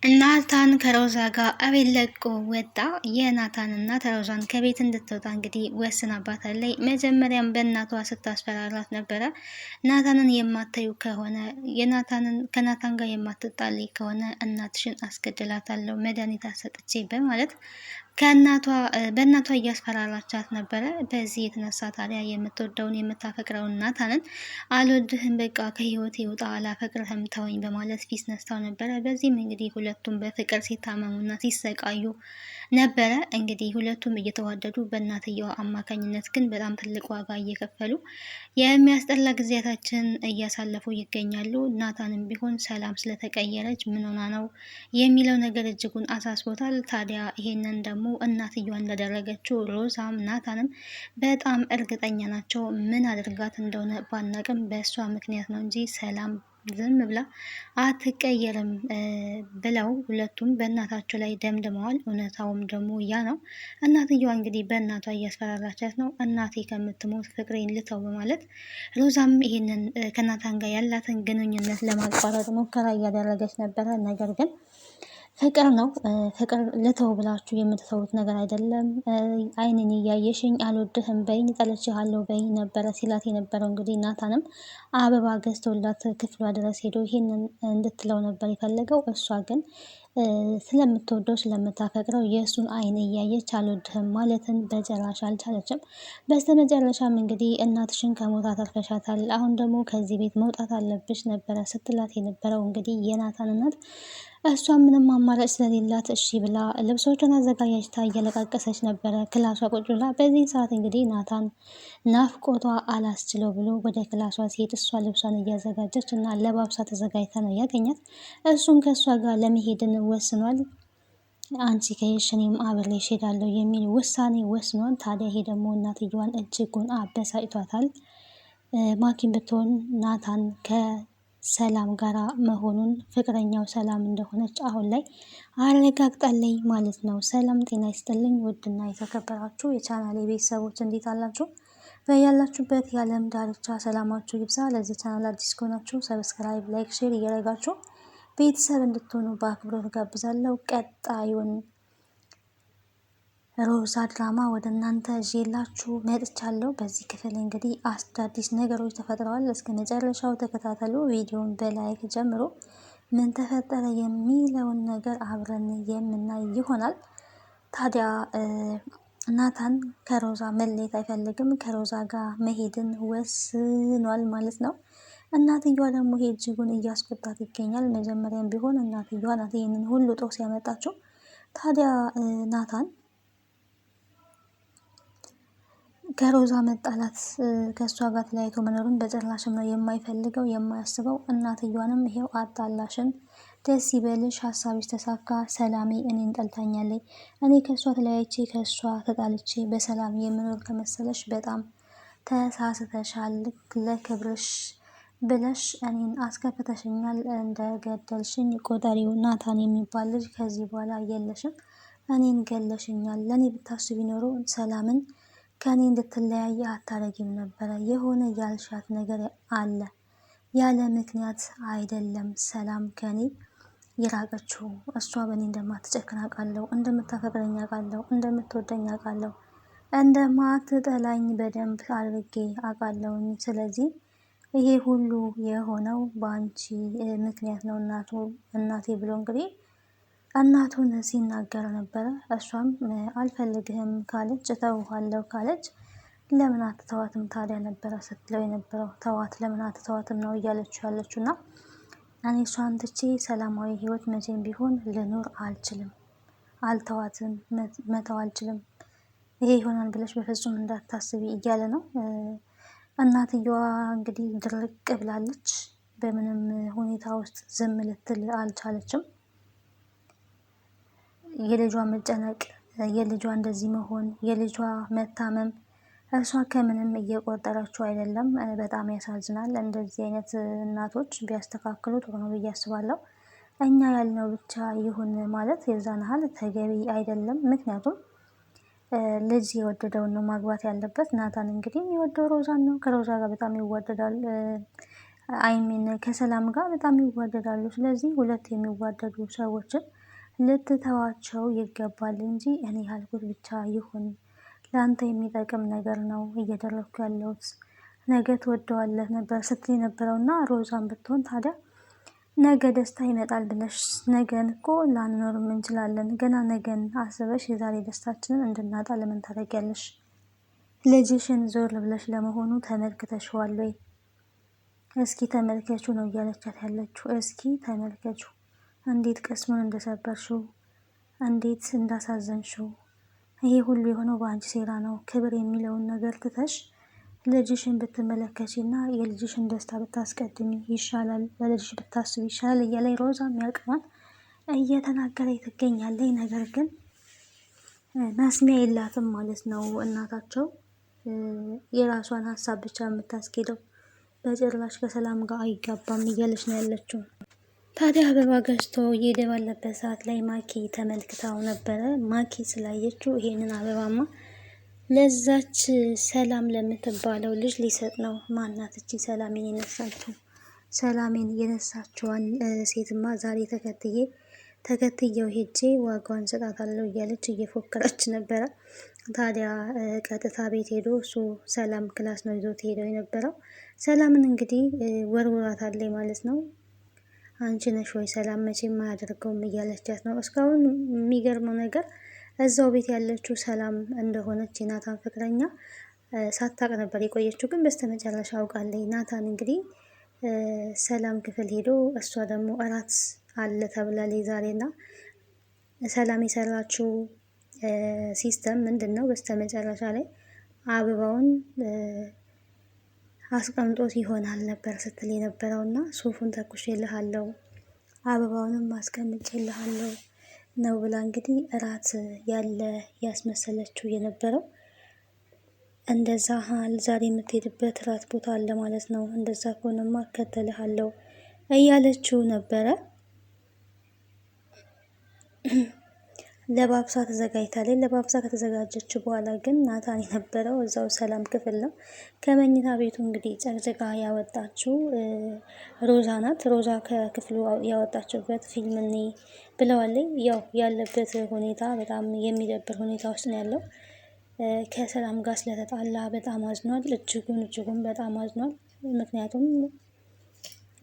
ናታን ከሮዛ ጋር አቤት ለቆ ወጣ። የናታን እናት ሮዛን ከቤት እንድትወጣ እንግዲህ ወስናባታለች። መጀመሪያም በእናቷ ስታስፈራራት ነበረ። ናታንን የማታዩ ከሆነ ከናታን ጋር የማትጣልይ ከሆነ እናትሽን አስገድላታለሁ መድኃኒት አሰጥቼ በማለት በእናቷ እያስፈራራቻት ነበረ። በዚህ የተነሳ ታዲያ የምትወደውን የምታፈቅረውን ናታንን አልወድህም፣ በቃ ከህይወት ይውጣ፣ አላፈቅርህም፣ ተወኝ በማለት ፊት ነስታው ነበረ። በዚህም እንግዲህ ሁለቱም በፍቅር ሲታመሙና ሲሰቃዩ ነበረ። እንግዲህ ሁለቱም እየተዋደዱ በእናትየዋ አማካኝነት ግን በጣም ትልቅ ዋጋ እየከፈሉ የሚያስጠላ ጊዜያታችን እያሳለፉ ይገኛሉ። ናታንም ቢሆን ሰላም ስለተቀየረች ምን ሆና ነው የሚለው ነገር እጅጉን አሳስቦታል። ታዲያ ይሄንን ደግሞ እናትየዋ እንዳደረገችው ሮዛም ናታንም በጣም እርግጠኛ ናቸው። ምን አድርጋት እንደሆነ ባናቅም በእሷ ምክንያት ነው እንጂ ሰላም ዝም ብላ አትቀየርም ብለው ሁለቱም በእናታቸው ላይ ደምድመዋል። እውነታውም ደግሞ ያ ነው። እናትየዋ እንግዲህ በእናቷ እያስፈራራቻት ነው። እናቴ ከምትሞት ፍቅሬን ልተው በማለት ሮዛም ይህንን ከናታን ጋር ያላትን ግንኙነት ለማቋረጥ ሙከራ እያደረገች ነበረ። ነገር ግን ፍቅር ነው። ፍቅር ልተው ብላችሁ የምትተውት ነገር አይደለም። አይንን እያየሽኝ አልወድህም በይኝ፣ ጠልቼሃለሁ በይኝ ነበረ ሲላት የነበረው። እንግዲህ ናታንም አበባ ገዝቶላት ክፍሏ ድረስ ሄዶ ይሄንን እንድትለው ነበር የፈለገው። እሷ ግን ስለምትወደው ስለምታፈቅረው የእሱን አይን እያየች አልወድህም ማለትን በጭራሽ አልቻለችም። በስተመጨረሻም እንግዲህ እናትሽን ከሞት አተርፈሻታል፣ አሁን ደግሞ ከዚህ ቤት መውጣት አለብሽ ነበረ ስትላት የነበረው። እንግዲህ የናታን እናት እሷ ምንም አማራጭ ስለሌላት እሺ ብላ ልብሶቿን አዘጋጃጅታ እያለቃቀሰች ነበረ ክላሷ ቁጭ ብላ። በዚህ ሰዓት እንግዲህ ናታን ናፍቆቷ አላስችለው ብሎ ወደ ክላሷ ሲሄድ እሷ ልብሷን እያዘጋጀች እና ለባብሳ ተዘጋጅታ ነው ያገኛት። እሱም ከእሷ ጋር ለመሄድን ወስኗል። አንቺ ከሄድሽ እኔም አብሬሽ እሄዳለሁ የሚል ውሳኔ ወስኗል። ታዲያ ይሄ ደግሞ እናትየዋን እጅጉን አበሳጭቷታል። ማኪን ብትሆን ናታን ከሰላም ጋር መሆኑን ፍቅረኛው ሰላም እንደሆነች አሁን ላይ አረጋግጣለኝ ማለት ነው። ሰላም ጤና ይስጥልኝ ውድና የተከበራችሁ የቻናሌ ቤተሰቦች እንዴት አላችሁ? በያላችሁበት የዓለም ዳርቻ ሰላማችሁ ይብዛ። ለዚህ ቻናል አዲስ ከሆናችሁ ሰብስክራይብ፣ ላይክ፣ ሼር እያደረጋችሁ ቤተሰብ እንድትሆኑ በአክብሮት ጋብዛለሁ። ቀጣዩን ሮዛ ድራማ ወደ እናንተ ይዤላችሁ መጥቻለሁ። በዚህ ክፍል እንግዲህ አዳዲስ ነገሮች ተፈጥረዋል። እስከ መጨረሻው ተከታተሉ። ቪዲዮን በላይክ ጀምሮ ምን ተፈጠረ የሚለውን ነገር አብረን የምናይ ይሆናል። ታዲያ ናታን ከሮዛ መለየት አይፈልግም። ከሮዛ ጋር መሄድን ወስኗል ማለት ነው። እናትየዋ ደግሞ ይሄ እጅጉን እያስቆጣት ይገኛል። መጀመሪያም ቢሆን እናትየዋ ናት ይህንን ሁሉ ጦስ ያመጣችው። ታዲያ ናታን ከሮዛ መጣላት ከእሷ ጋር ተለያይቶ መኖሩን በጭራሽም ነው የማይፈልገው የማያስበው። እናትየዋንም ይሄው አጣላሽን፣ ደስ ይበልሽ፣ ሀሳብሽ ተሳካ፣ ሰላሜ እኔን ጠልታኛለች፣ እኔ ከእሷ ተለያይቼ ከእሷ ተጣልቼ በሰላም የምኖር ከመሰለሽ በጣም ተሳስተሻል፣ ለክብርሽ ብለሽ እኔን አስከፍተሽኛል፣ እንደገደልሽኝ ቆጠሪው። ናታን የሚባል ልጅ ከዚህ በኋላ የለሽም፣ እኔን ገለሽኛል። ለእኔ ብታስቢ ኖሮ ሰላምን ከኔ እንድትለያየ አታረጊም ነበረ። የሆነ ያልሻት ነገር አለ፣ ያለ ምክንያት አይደለም። ሰላም ከኔ የራቀችው እሷ በእኔ እንደማትጨክን አውቃለሁ፣ እንደምታፈቅረኝ አውቃለሁ፣ እንደምትወደኝ አውቃለሁ፣ እንደማትጠላኝ በደንብ አድርጌ አውቃለሁኝ። ስለዚህ ይሄ ሁሉ የሆነው በአንቺ ምክንያት ነው እናቴ ብሎ እንግዲህ እናቱን ሲናገር ነበረ። እሷም አልፈልግህም ካለች እተውሃለሁ ካለች ለምን አትተዋትም ታዲያ ነበረ ስትለው የነበረው። ተዋት ለምን አትተዋትም ነው እያለችው ያለችው። እና እኔ እሷን ትቼ ሰላማዊ ህይወት መቼም ቢሆን ልኖር አልችልም፣ አልተዋትም፣ መተው አልችልም፣ ይሄ ይሆናል ብለሽ በፍጹም እንዳታስቢ እያለ ነው። እናትየዋ እንግዲህ ድርቅ ብላለች። በምንም ሁኔታ ውስጥ ዝም ልትል አልቻለችም። የልጇ መጨነቅ፣ የልጇ እንደዚህ መሆን፣ የልጇ መታመም እሷ ከምንም እየቆጠረችው አይደለም። በጣም ያሳዝናል። እንደዚህ አይነት እናቶች ቢያስተካክሉ ጥሩ ነው ብዬ አስባለሁ። እኛ ያልነው ብቻ ይሁን ማለት የዛን ያህል ተገቢ አይደለም። ምክንያቱም ልጅ የወደደውን ነው ማግባት ያለበት። ናታን እንግዲህ የሚወደው ሮዛን ነው። ከሮዛ ጋር በጣም ይወደዳል። አይሚን ከሰላም ጋር በጣም ይዋደዳሉ። ስለዚህ ሁለት የሚዋደዱ ሰዎችን ልትተዋቸው ይገባል እንጂ እኔ ያልኩት ብቻ ይሁን፣ ለአንተ የሚጠቅም ነገር ነው እየደረኩ ያለሁት፣ ነገ ትወደዋለህ ነበር ስትል የነበረውና ሮዛን ብትሆን ታዲያ ነገ ደስታ ይመጣል ብለሽ ነገን እኮ ላንኖርም እንችላለን። ገና ነገን አስበሽ የዛሬ ደስታችንን እንድናጣ ለምን ታደርጊያለሽ? ልጅሽን ዞር ብለሽ ለመሆኑ ተመልክተሽዋል ወይ? እስኪ ተመልከቹ ነው እያለቻት ያለችው። እስኪ ተመልከቹ እንዴት ቅስሙን እንደሰበርሽው፣ እንዴት እንዳሳዘንሽው። ይሄ ሁሉ የሆነው በአንቺ ሴራ ነው። ክብር የሚለውን ነገር ትተሽ ልጅሽን ብትመለከቺ እና የልጅሽን ደስታ ብታስቀድሚ ይሻላል፣ ለልጅሽ ብታስብ ይሻላል እያለ ሮዛ የሚያውቅማል እየተናገረ ትገኛለች። ነገር ግን መስሚያ የላትም ማለት ነው እናታቸው። የራሷን ሀሳብ ብቻ የምታስኬደው በጭራሽ ከሰላም ጋር አይጋባም እያለች ነው ያለችው። ታዲያ አበባ ገዝቶ እየሄደ ባለበት ሰዓት ላይ ማኪ ተመልክታው ነበረ። ማኪ ስላየችው ይሄንን አበባማ ለዛች ሰላም ለምትባለው ልጅ ሊሰጥ ነው። ማናት እቺ ሰላሜን የነሳችው? ሰላሜን የነሳችዋን ሴትማ ዛሬ ተከትየው ሄጄ ዋጋዋን ሰጣታለሁ እያለች እየፎከረች ነበረ። ታዲያ ቀጥታ ቤት ሄዶ እሱ ሰላም ክላስ ነው ይዞት ሄደው የነበረው። ሰላምን እንግዲህ ወርውራታለች ማለት ነው። አንቺ ነሽ ወይ ሰላም? መቼም አያደርገውም እያለቻት ነው። እስካሁን የሚገርመው ነገር እዛው ቤት ያለችው ሰላም እንደሆነች የናታን ፍቅረኛ ሳታቅ ነበር የቆየችው። ግን በስተመጨረሻ አውቃለች። ናታን እንግዲህ ሰላም ክፍል ሄዶ እሷ ደግሞ እራት አለ ተብላለች ዛሬና ሰላም የሰራችው ሲስተም ምንድን ነው? በስተመጨረሻ ላይ አበባውን አስቀምጦት ይሆናል ነበር ስትል የነበረው እና ሱፉን ተኩሼልሃለሁ አበባውንም አስቀምጬልሃለሁ ነው ብላ እንግዲህ እራት ያለ ያስመሰለችው የነበረው። እንደዛ ዛሬ የምትሄድበት እራት ቦታ አለ ማለት ነው፣ እንደዛ ከሆነማ እከተልሃለሁ እያለችው ነበረ። ለባብሳ ተዘጋጅታለች። ለባብሳ ከተዘጋጀች በኋላ ግን ናታን የነበረው እዛው ሰላም ክፍል ነው። ከመኝታ ቤቱ እንግዲህ ጨቅጭቃ ያወጣችው ሮዛ ናት። ሮዛ ከክፍሉ ያወጣችበት ፊልም እኔ ብለዋለች። ያው ያለበት ሁኔታ በጣም የሚደብር ሁኔታ ውስጥ ነው ያለው። ከሰላም ጋር ስለተጣላ በጣም አዝኗል። እጅጉን በጣም አዝኗል። ምክንያቱም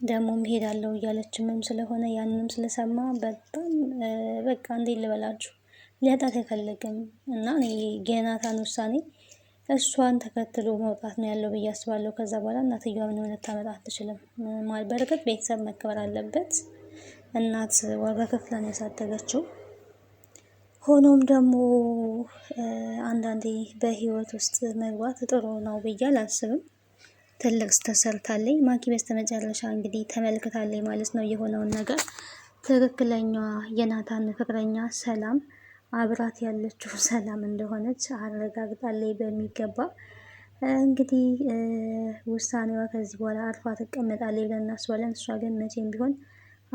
ደግሞ እሄዳለሁ እያለችምም ስለሆነ ያንንም ስለሰማ በጣም በቃ እንዴት ልበላችሁ ሊያጣት አይፈልግም እና የናታን ውሳኔ እሷን ተከትሎ መውጣት ነው ያለው ብዬ አስባለሁ። ከዛ በኋላ እናትየዋ ምን ሆነ ታመጣ አትችልም። በእርግጥ ቤተሰብ መከበር አለበት። እናት ዋጋ ከፍላን ያሳደገችው። ሆኖም ደግሞ አንዳንዴ በህይወት ውስጥ መግባት ጥሩ ነው ብዬ አላስብም። ትልቅ ስተሰርታለኝ ማኪ በስተመጨረሻ እንግዲህ ተመልክታለኝ ማለት ነው የሆነውን ነገር። ትክክለኛዋ የናታን ፍቅረኛ ሰላም አብራት ያለችው ሰላም እንደሆነች አረጋግጣለኝ በሚገባ። እንግዲህ ውሳኔዋ ከዚህ በኋላ አርፋ ትቀመጣለች ብለን እናስባለን። እሷ ግን መቼም ቢሆን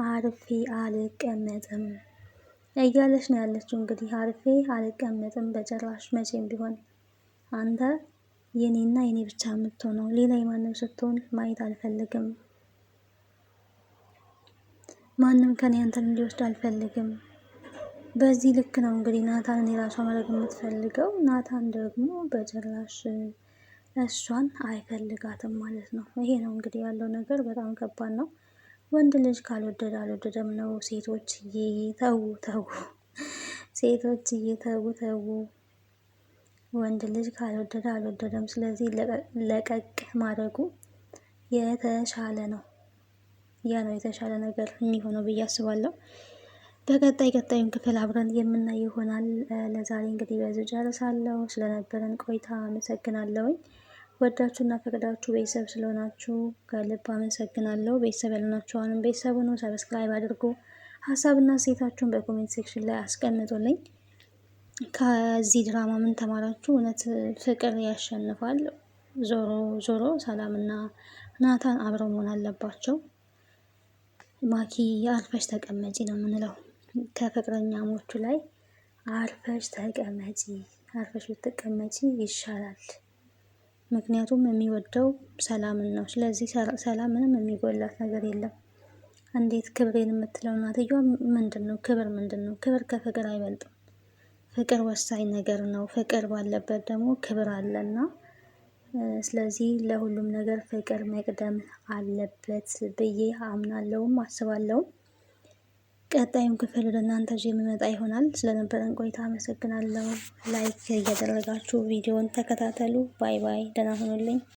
አርፌ አልቀመጥም እያለች ነው ያለችው። እንግዲህ አርፌ አልቀመጥም በጭራሽ መቼም ቢሆን አንተ የኔና የኔ ብቻ የምትሆነው ሌላ የማንም ስትሆን ማየት አልፈልግም። ማንም ከኔ አንተን እንዲወስድ አልፈልግም። በዚህ ልክ ነው እንግዲህ ናታንን የራሷ ማድረግ የምትፈልገው። ናታን ደግሞ በጭራሽ እሷን አይፈልጋትም ማለት ነው። ይሄ ነው እንግዲህ ያለው ነገር። በጣም ከባድ ነው። ወንድ ልጅ ካልወደደ አልወደደም ነው። ሴቶች ተው፣ ሴቶች ተው። ወንድ ልጅ ካልወደደ አልወደደም። ስለዚህ ለቀቅ ማድረጉ የተሻለ ነው። ያ ነው የተሻለ ነገር የሚሆነው ብዬ አስባለሁ። ቀጣዩን ክፍል አብረን የምናይ ይሆናል። ለዛሬ እንግዲህ በዚህ ጨርሳለሁ። ስለነበረን ቆይታ አመሰግናለሁኝ። ወዳችሁና ፈቅዳችሁ ቤተሰብ ስለሆናችሁ ከልብ አመሰግናለሁ። ቤተሰብ ያልሆናችሁ አሁንም ቤተሰብ ሁኑ። ሰብስክራይብ አድርጉ። ሀሳብና ሴታችሁን በኮሜንት ሴክሽን ላይ አስቀምጡልኝ። ከዚህ ድራማ ምን ተማራችሁ? እውነት ፍቅር ያሸንፋል። ዞሮ ሰላምና ናታን አብረው መሆን አለባቸው። ማኪ አርፈሽ ተቀመጪ ነው የምንለው። ከፍቅረኛሞቹ ላይ አርፈሽ ተቀመጪ፣ አርፈሽ ብትቀመጪ ይሻላል። ምክንያቱም የሚወደው ሰላምን ነው። ስለዚህ ሰላም ምንም የሚጎላት ነገር የለም። እንዴት ክብሬን የምትለው እናትየዋ ምንድን ነው ክብር? ምንድን ነው ክብር? ከፍቅር አይበልጥም። ፍቅር ወሳኝ ነገር ነው። ፍቅር ባለበት ደግሞ ክብር አለና ስለዚህ ለሁሉም ነገር ፍቅር መቅደም አለበት ብዬ አምናለሁም አስባለሁም። ቀጣዩን ክፍል ወደ እናንተ ይዤ የምመጣ ይሆናል። ስለነበረን ቆይታ አመሰግናለሁ። ላይክ እያደረጋችሁ ቪዲዮውን ተከታተሉ። ባይ ባይ። ደህና ሁኑልኝ።